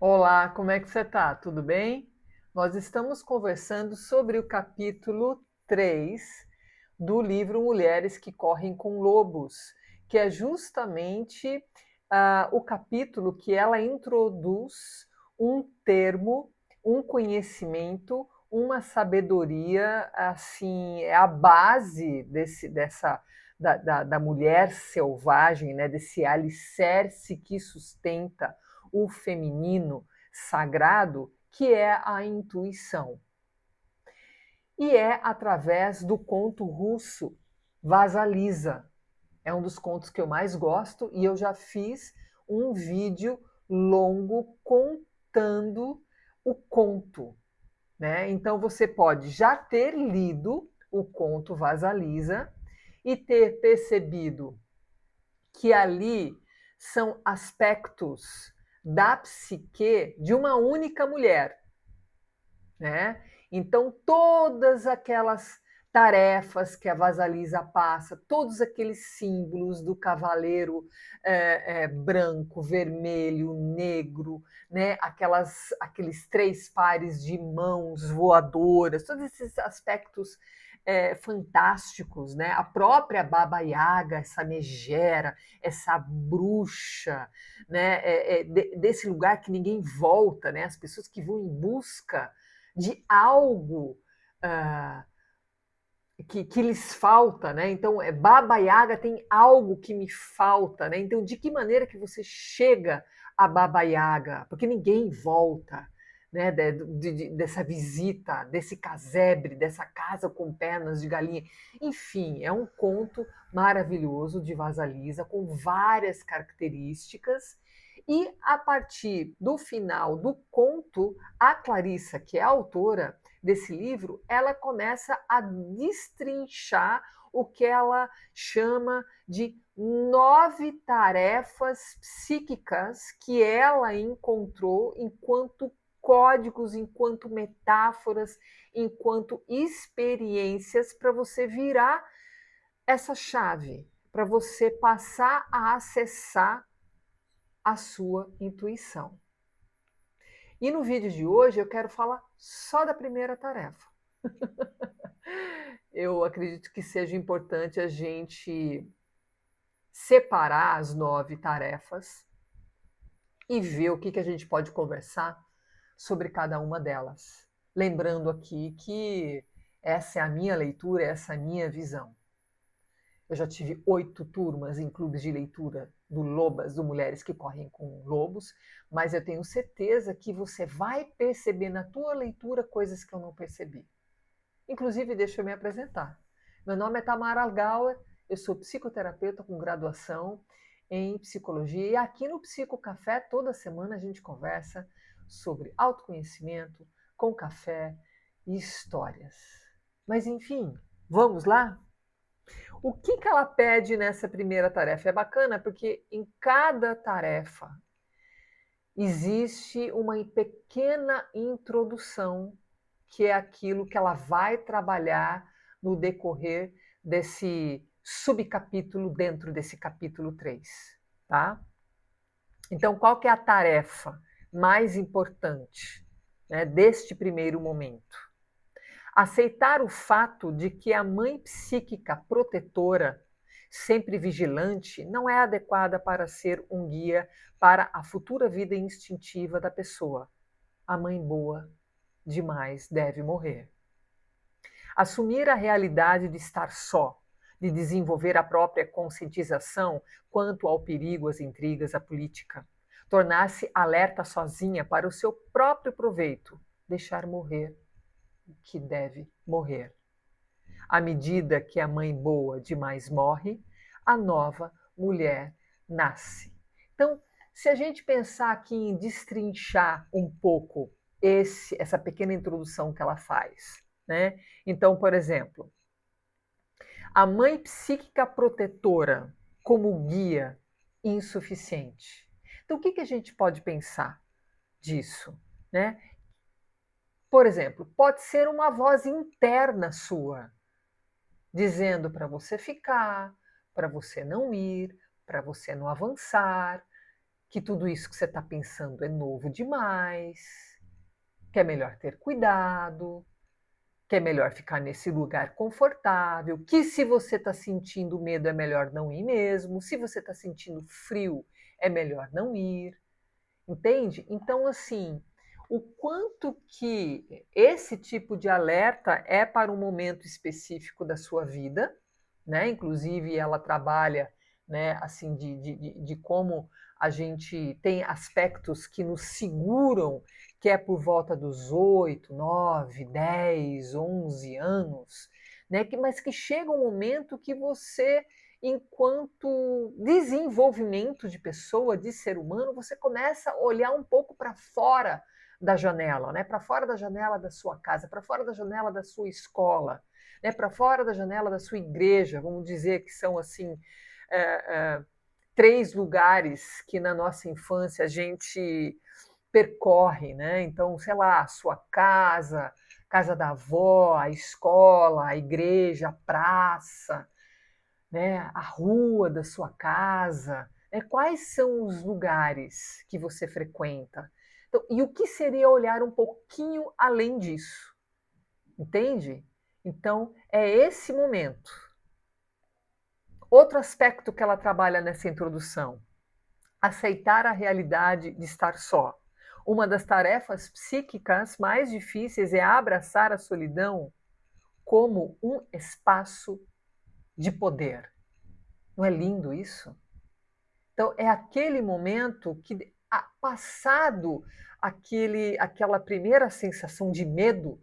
Olá, como é que você está? Tudo bem? Nós estamos conversando sobre o capítulo 3 do livro Mulheres que Correm com Lobos, que é justamente o capítulo que ela introduz um termo, um conhecimento, uma sabedoria, assim, é a base da mulher selvagem, né, desse alicerce que sustenta o feminino sagrado, que é a intuição. E é através do conto russo Vasalisa. É um dos contos que eu mais gosto e eu já fiz um vídeo longo contando o conto, né? Então você pode já ter lido o conto Vasalisa e ter percebido que ali são aspectos da psique de uma única mulher, né? Então, todas aquelas tarefas que a Vasalisa passa, todos aqueles símbolos do cavaleiro branco, vermelho, negro, né? Aqueles três pares de mãos voadoras, todos esses aspectos fantásticos, né? A própria Baba Yaga, essa megera, essa bruxa, né? Desse lugar que ninguém volta, né? As pessoas que vão em busca de algo ah, que lhes falta, né? Então, Baba Yaga tem algo que me falta, né? Então, de que maneira que você chega a Baba Yaga? Porque ninguém volta, né? Dessa visita, desse casebre, dessa casa com pernas de galinha. Enfim, é um conto maravilhoso de Vasalisa, com várias características. E a partir do final do conto, a Clarissa, que é a autora desse livro, ela começa a destrinchar o que ela chama de 9 tarefas psíquicas que ela encontrou enquanto códigos, enquanto metáforas, enquanto experiências para você virar essa chave, para você passar a acessar a sua intuição. E no vídeo de hoje eu quero falar só da primeira tarefa. Eu acredito que seja importante a gente separar as 9 tarefas e ver o que a gente pode conversar sobre cada uma delas. Lembrando aqui que essa é a minha leitura, essa é a minha visão. Eu já tive 8 turmas em clubes de leitura do Lobas, do Mulheres que Correm com Lobos, mas eu tenho certeza que você vai perceber na tua leitura coisas que eu não percebi. Inclusive, deixa eu me apresentar. Meu nome é Tamara Algauer, eu sou psicoterapeuta com graduação em psicologia e aqui no Psico Café toda semana a gente conversa sobre autoconhecimento, com café e histórias. Mas enfim, vamos lá? O que ela pede nessa primeira tarefa? É bacana porque em cada tarefa existe uma pequena introdução, que é aquilo que ela vai trabalhar no decorrer desse subcapítulo dentro desse capítulo 3, tá? Então, qual que é a tarefa mais importante, né, deste primeiro momento? Aceitar o fato de que a mãe psíquica protetora, sempre vigilante, não é adequada para ser um guia para a futura vida instintiva da pessoa. A mãe boa demais deve morrer. Assumir a realidade de estar só, de desenvolver a própria conscientização quanto ao perigo, às intrigas, à política. Tornar-se alerta sozinha para o seu próprio proveito. Deixar morrer o que deve morrer. À medida que a mãe boa demais morre, a nova mulher nasce. Então, se a gente pensar aqui em destrinchar um pouco essa pequena introdução que ela faz, né? Então, por exemplo, a mãe psíquica protetora como guia insuficiente. Então, o que a gente pode pensar disso, né? Por exemplo, pode ser uma voz interna sua, dizendo para você ficar, para você não ir, para você não avançar. que tudo isso que você está pensando é novo demais, que é melhor ter cuidado, que é melhor ficar nesse lugar confortável, que se você está sentindo medo é melhor não ir mesmo, se você está sentindo frio é melhor não ir, entende? Então, assim, o quanto que esse tipo de alerta é para um momento específico da sua vida, né? Inclusive, ela trabalha, né, assim, de como a gente tem aspectos que nos seguram, que é por volta dos 8, 9, 10, 11 anos, né? Mas que chega um momento que você, enquanto desenvolvimento de pessoa, de ser humano, você começa a olhar um pouco para fora da janela, né? Para fora da janela da sua casa, para fora da janela da sua escola, né? Para fora da janela da sua igreja, vamos dizer que são assim três lugares que na nossa infância a gente percorre, né? Então, sei lá, a sua casa, casa da avó, a escola, a igreja, a praça, né? A rua da sua casa, né? Quais são os lugares que você frequenta? Então, e o que seria olhar um pouquinho além disso? Entende? Então, é esse momento. Outro aspecto que ela trabalha nessa introdução: aceitar a realidade de estar só. Uma das tarefas psíquicas mais difíceis é abraçar a solidão como um espaço de poder. Não é lindo isso? Então, é aquele momento que, passado aquela primeira sensação de medo,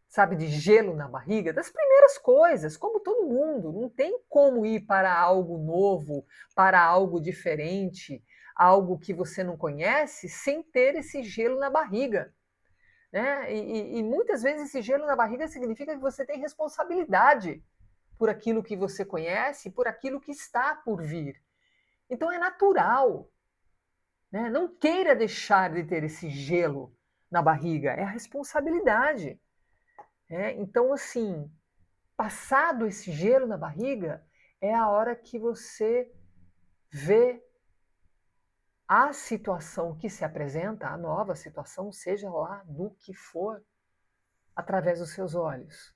sabe, de gelo na barriga, das primeiras coisas, como todo mundo, não tem como ir para algo novo, para algo diferente, algo que você não conhece, sem ter esse gelo na barriga. Né? E muitas vezes esse gelo na barriga significa que você tem responsabilidade por aquilo que você conhece, por aquilo que está por vir. Então é natural. Né? Não queira deixar de ter esse gelo na barriga, é a responsabilidade. Então, assim, passado esse gelo na barriga, é a hora que você vê a situação que se apresenta, a nova situação, seja lá do que for, através dos seus olhos.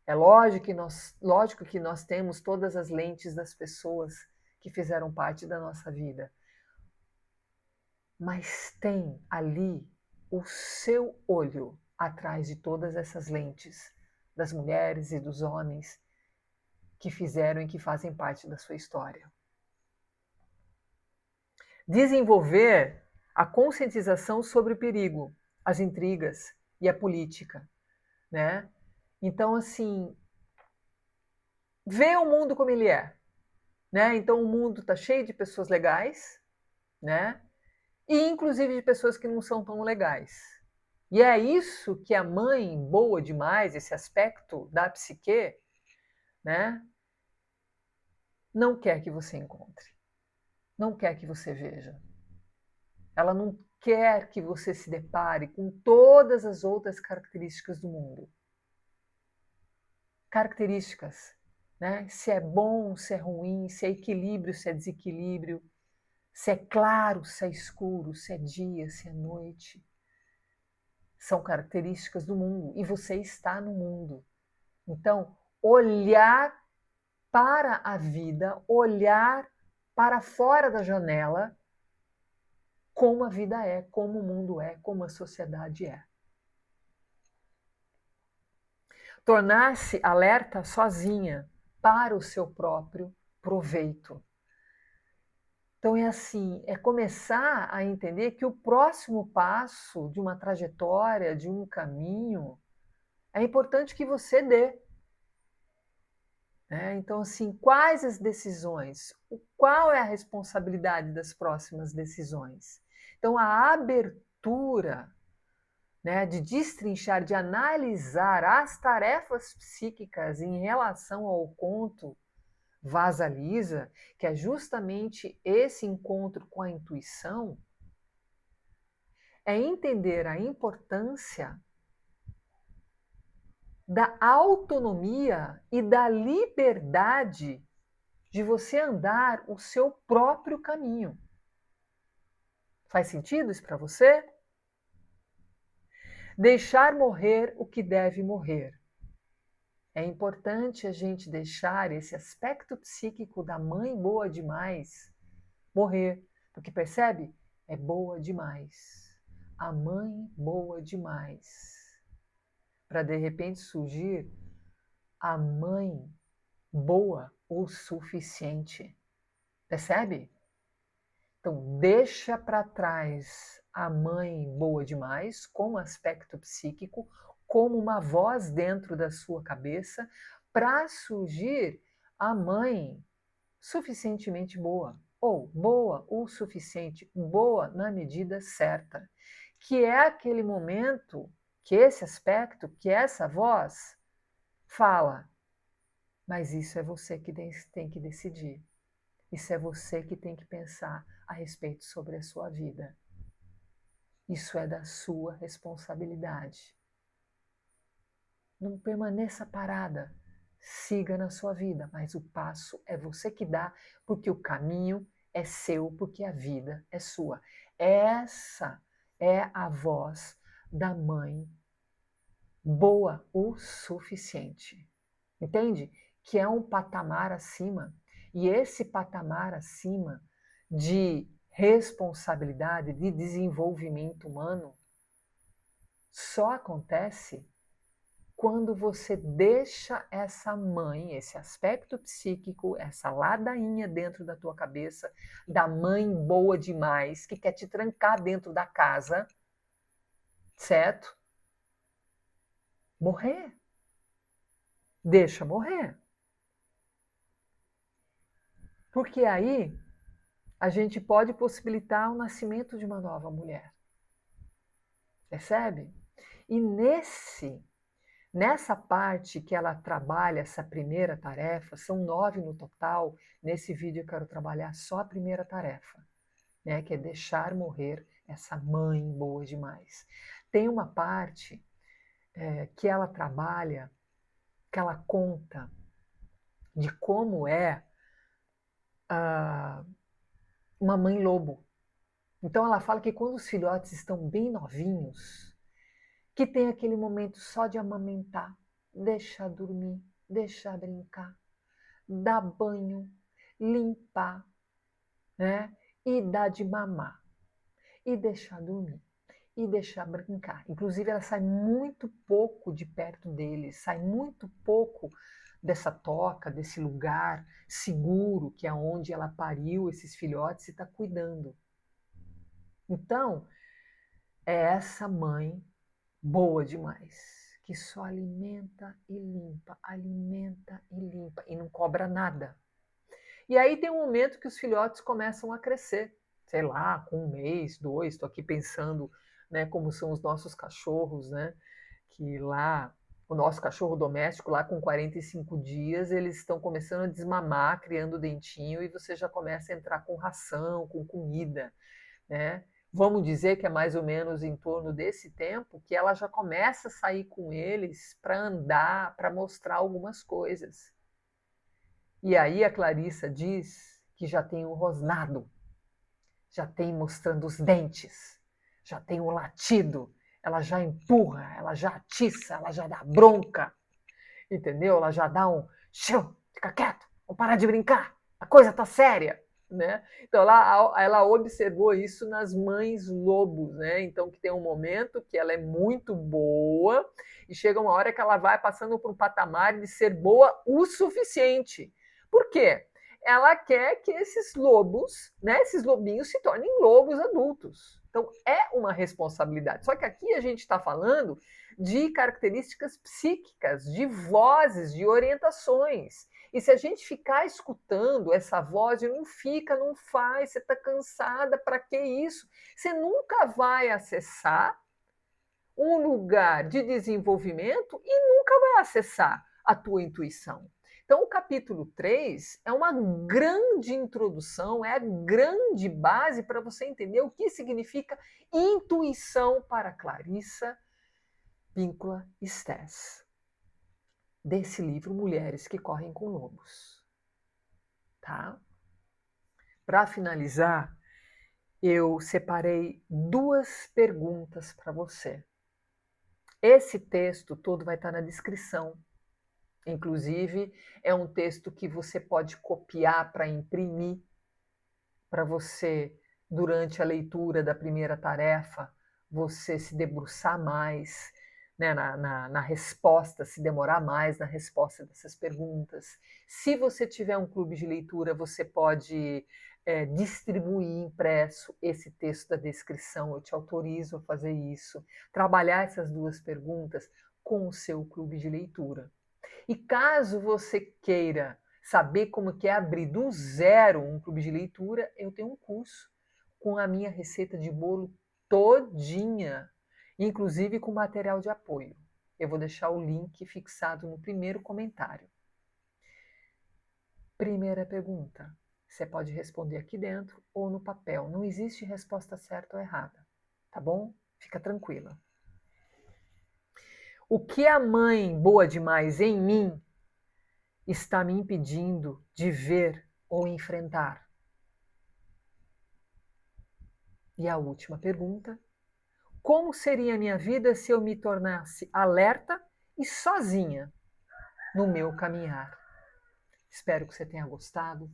É lógico que nós temos todas as lentes das pessoas que fizeram parte da nossa vida, mas tem ali o seu olho atrás de todas essas lentes das mulheres e dos homens que fizeram e que fazem parte da sua história. Desenvolver a conscientização sobre o perigo, as intrigas e a política, né? Então, assim, ver o mundo como ele é, né? Então, o mundo está cheio de pessoas legais, né? E inclusive de pessoas que não são tão legais. E é isso que a mãe boa demais, esse aspecto da psique, né? Não quer que você encontre, não quer que você veja. Ela não quer que você se depare com todas as outras características do mundo. Características, né? Se é bom, se é ruim, se é equilíbrio, se é desequilíbrio, se é claro, se é escuro, se é dia, se é noite. São características do mundo e você está no mundo. Então, olhar para a vida, olhar para fora da janela, como a vida é, como o mundo é, como a sociedade é. Tornar-se alerta sozinha para o seu próprio proveito. Então é assim, é começar a entender que o próximo passo de uma trajetória, de um caminho, é importante que você dê. Então, assim, quais as decisões? Qual é a responsabilidade das próximas decisões? Então, a abertura, né, de destrinchar, de analisar as tarefas psíquicas em relação ao conto Vaza Lisa, que é justamente esse encontro com a intuição, é entender a importância da autonomia e da liberdade de você andar o seu próprio caminho. Faz sentido isso para você? Deixar morrer o que deve morrer. É importante a gente deixar esse aspecto psíquico da mãe boa demais morrer, porque percebe? É boa demais. A mãe boa demais. Para de repente surgir a mãe boa o suficiente. Percebe? Então, deixa para trás a mãe boa demais, com aspecto psíquico, como uma voz dentro da sua cabeça, para surgir a mãe suficientemente boa, ou boa o suficiente, boa na medida certa, que é aquele momento que esse aspecto, que essa voz fala, mas isso é você que tem que decidir. Isso é você que tem que pensar a respeito sobre a sua vida. Isso é da sua responsabilidade. Não permaneça parada. Siga na sua vida, mas o passo é você que dá, porque o caminho é seu, porque a vida é sua. Essa é a voz da mãe boa o suficiente. Entende? Que é um patamar acima. E esse patamar acima de responsabilidade, de desenvolvimento humano, só acontece quando você deixa essa mãe, esse aspecto psíquico, essa ladainha dentro da tua cabeça, da mãe boa demais, que quer te trancar dentro da casa, certo? Morrer. Deixa morrer. Porque aí a gente pode possibilitar o nascimento de uma nova mulher. Percebe? E nessa parte que ela trabalha essa primeira tarefa, são 9 no total, nesse vídeo eu quero trabalhar só a primeira tarefa, né, que é deixar morrer essa mãe boa demais. Tem uma parte que ela trabalha, que ela conta de como é uma mãe lobo. Então ela fala que quando os filhotes estão bem novinhos, que tem aquele momento só de amamentar, deixar dormir, deixar brincar, dar banho, limpar, né? E dar de mamar, e deixar dormir, e deixar brincar. Inclusive ela sai muito pouco de perto deles, sai muito pouco dessa toca, desse lugar seguro que é onde ela pariu esses filhotes e está cuidando. Então, é essa mãe boa demais, que só alimenta e limpa e não cobra nada. E aí tem um momento que os filhotes começam a crescer, sei lá, com 1 mês, 2, estou aqui pensando, né, como são os nossos cachorros, né, que lá, o nosso cachorro doméstico lá com 45 dias, eles estão começando a desmamar, criando dentinho, e você já começa a entrar com ração, com comida, né? Vamos dizer que é mais ou menos em torno desse tempo que ela já começa a sair com eles para andar, para mostrar algumas coisas. E aí a Clarissa diz que já tem um rosnado, já tem mostrando os dentes, já tem um latido, ela já empurra, ela já atiça, ela já dá bronca, entendeu? Ela já dá um "Xiu, fica quieto, vamos parar de brincar, a coisa tá séria", né? Então ela observou isso nas mães lobos, né? Então que tem um momento que ela é muito boa e chega uma hora que ela vai passando por um patamar de ser boa o suficiente. Por quê? Ela quer que esses lobos, né, esses lobinhos se tornem lobos adultos. Então é uma responsabilidade. Só que aqui a gente está falando de características psíquicas, de vozes, de orientações. E se a gente ficar escutando essa voz, não fica, não faz, você está cansada, para que isso? Você nunca vai acessar um lugar de desenvolvimento e nunca vai acessar a tua intuição. Então, o capítulo 3 é uma grande introdução, é a grande base para você entender o que significa intuição para Clarissa Píncula Stess, desse livro Mulheres que Correm com Lobos. Tá? Para finalizar, eu separei 2 perguntas para você. Esse texto todo vai estar na descrição. Inclusive, é um texto que você pode copiar para imprimir, para você, durante a leitura da primeira tarefa, você se debruçar mais, né, na resposta, se demorar mais na resposta dessas perguntas. Se você tiver um clube de leitura, você pode distribuir impresso esse texto da descrição, eu te autorizo a fazer isso, trabalhar essas 2 perguntas com o seu clube de leitura. E caso você queira saber como que é abrir do zero um clube de leitura, eu tenho um curso com a minha receita de bolo todinha, inclusive com material de apoio. Eu vou deixar o link fixado no primeiro comentário. Primeira pergunta. Você pode responder aqui dentro ou no papel. Não existe resposta certa ou errada, tá bom? Fica tranquila. O que a mãe boa demais em mim está me impedindo de ver ou enfrentar? E a última pergunta: como seria a minha vida se eu me tornasse alerta e sozinha no meu caminhar? Espero que você tenha gostado.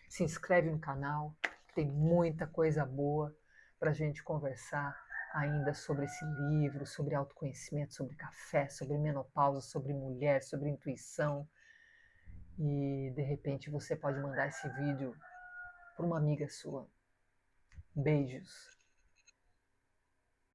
Se inscreve no canal, tem muita coisa boa para a gente conversar ainda sobre esse livro, sobre autoconhecimento, sobre café, sobre menopausa, sobre mulher, sobre intuição. E de repente você pode mandar esse vídeo para uma amiga sua. Beijos.